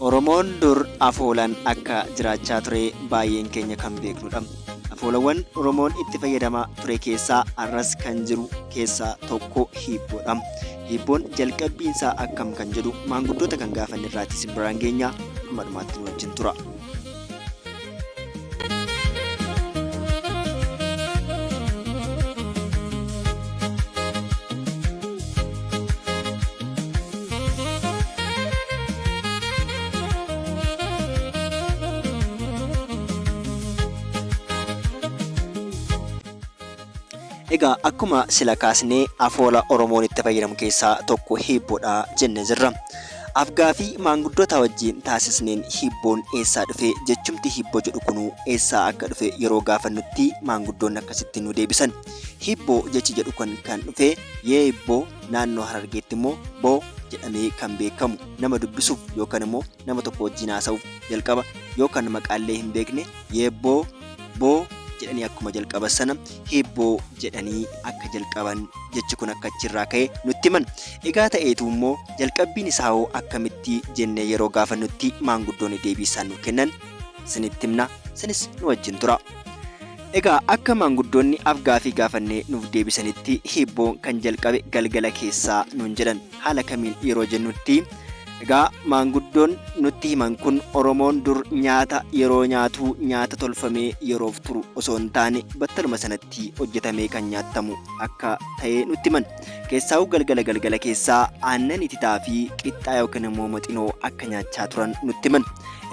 Oromoon dur afoolaan akka jiraachaa ture baay'een keenya kan beeknudha. Afoolawwan Oromoon itti fayyadamaa ture keessaa arras kan jiru keessaa tokko hiibboodha. Hiibboon jalqabbiinsaa akkam kan jedhu maanguddoota kan gaafanne irraatii simbiraan keenya amma dhumaatti nu wajjin tura. Egaa akkuma sila kaasnee afoola Oromoon itti fayyadamu keessaa tokko hiibboodha jennee jirra. Afgaaffii maanguddoota wajjin taasisneen hiibboon eessaa dhufe jechumti hiibboo jedhu kunuu eessaa akka dhufe yeroo gaafannutti maanguddoonni akkasitti nu deebisan. Hiibboo jechi jedhu kan dhufe yeebboo naannoo Harargeetti immoo boo jedhamee kan beekamu nama dubbisuuf yookaan immoo nama tokko wajjin haasa'uuf jalqaba yookaan maqaallee hin beekne yeebboo boo jedhanii akkuma jalqaban sana hiibboo jedhanii akka jalqaban jechi kun akka achirraa ka'e nutti himan. Egaa ta'eetu immoo jalqabbiin isaa hoo akkamitti jennee yeroo gaafannutti maanguddoonni deebii isaan nu kennan isinitti himna, isinis nu wajjin tura. Egaa akka maanguddoonni afgaaffii gaafannee nuuf deebisanitti hiibboon kan jalqabe galgala keessaa nuun jedhan. Haala kamiin yeroo jennutti egaa maanguddoon nutti himan kun Oromoon dur nyaata yeroo nyaatu nyaata tolfamee yeroof turu osoo hin taane battaluma sanatti hojjetamee kan nyaattamu akka ta'e nutti himan. Keessaa galgala keessaa aannan ititaa fi qixxaa yookaan immoo maxinoo akka nyaachaa turan nutti himan.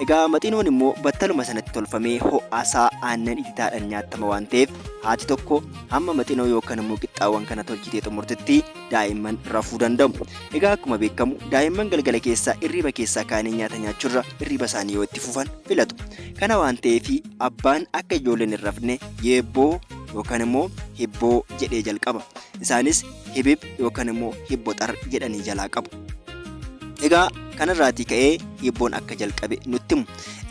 Egaa maxinoon immoo battaluma sanatti tolfamee ho'aasaa aannan ititaadhaan nyaattama waan ta'eef haati tokko hamma maxinoo yookaan immoo qixxaawwan kana tolchitee xumurtetti daa'imman rafuu danda'u. Egaa akkuma beekamu daa'imman galgala keessaa hirriba keessaa kaanii nyaata nyaachuurra hirriba isaanii yoo itti fufan filatu. Kana waan ta'eef abbaan akka ijoolleen hin rafne yeebboo yookaan immoo hibboo jedhee jalqaba. Isaanis hibib yookaan immoo hibboxar jedhanii jalaa qabu. Egaa kanarraatii ka'ee hiibboon akka jalqabe nutti himu.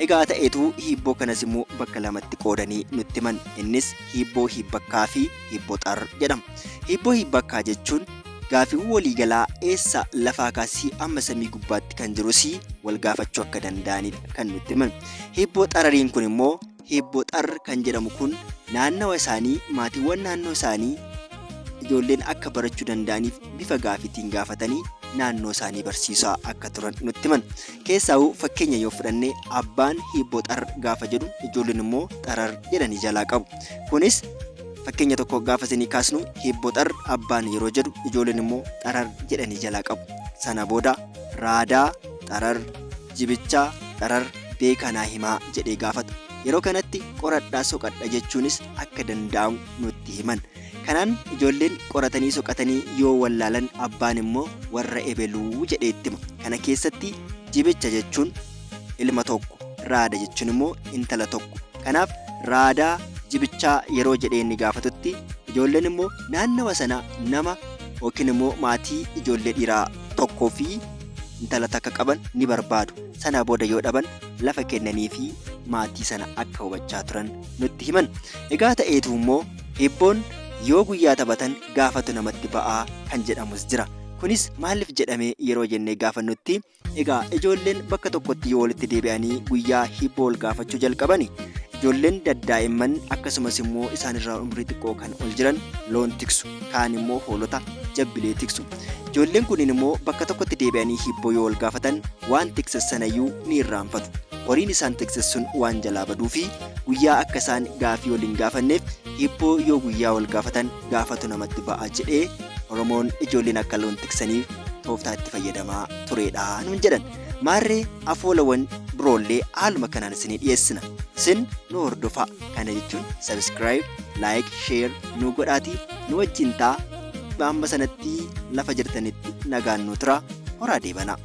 Egaa ta'eetu hiibboo kanas immoo bakka lamatti qoodanii nutti himan. Innis hiibboo hiibbakkaa fi hiibboxar jedhama. Hiibboo hiibbakkaa jechuun gaafiiwwan waliigalaa eessa lafaa kaasii amma samii gubbaatti kan jirus wal gaafachuu akka danda'anidha kan nutti himan. Hiibboo xarariin kun immoo hiibboo xar kan jedhamu kun naannawa isaanii maatiiwwan naannoo isaanii ijoolleen akka barachuu danda'aniif bifa gaafiitiin gaafatanii naannoo isaanii barsiisaa akka turan nutti himan. Keessaa'uu fakkeenya yoo fudhanne abbaan hiibboo xar gaafa jedhu ijoolleen immoo xarar jedhanii jalaa qabu. Kunis fakkeenya tokko gaafa isinii kaasnu hiibboo xar abbaan yeroo jedhu ijoolleen immoo xarar jedhanii jalaa qabu. Sana booda raadaa xarar jibichaa xarar beekaa naa himaa jedhee gaafata. Yeroo kanatti qoradhaa soqadha jechuunis akka danda'amu nutti himan. Kanaan ijoolleen qoratanii soqatanii yoo wallaalan abbaan immoo warra ebeluu jedhee itti hima. Kana keessatti jibicha jechuun ilma tokko, raada jechuun immoo intala tokko. Kanaaf raadaa jibichaa yeroo jedhee inni gaafatutti ijoolleen immoo naannawa sana nama yookiin immoo maatii ijoollee dhiiraa tokkoo fi intala takka qaban ni barbaadu. Sana booda yoo dhaban lafa kennanii fi maatii sana akka hubachaa turan nutti himan. Egaa ta'eetu immoo hiibboon yoo guyyaa taphatan gaafatu namatti ba'aa kan jedhamus jira. Kunis maaliif jedhamee yeroo jennee gaafannutti egaa ijoolleen bakka tokkotti yoo walitti deebi'anii guyyaa hiibboo wal gaafachuu jalqabani ijoolleen daddaa'imman akkasumas immoo isaanirraa umrii xiqqoo kan ol jiran loon tiksu, kaan immoo hoolota jabbilee tiksu. Ijoolleen kunniin immoo bakka tokkotti deebi'anii hiibboo yoo wal gaafatan waan tiksessanayyuu ni irraanfatu. Horiin isaan tiksessuun waan jalaa baduu fi guyyaa akka isaan gaafii waliin gaafanneef hiibboo yoo guyyaa wal gaafatan gaafatu namatti ba'a jedhee Oromoon ijoolleen akka loon tiksaniif tooftaa itti fayyadamaa turedha nuun jedhan. Maarree afoolawwan biroollee haaluma kanaan isinii dhiyeessina. Isin nu hordofaa. Kana jechuun subscribe, like, share nu godhaatii nu wajjin ta'a. Amma sanatti lafa jirtanitti nagaan nu tura. Horaa deebanaa.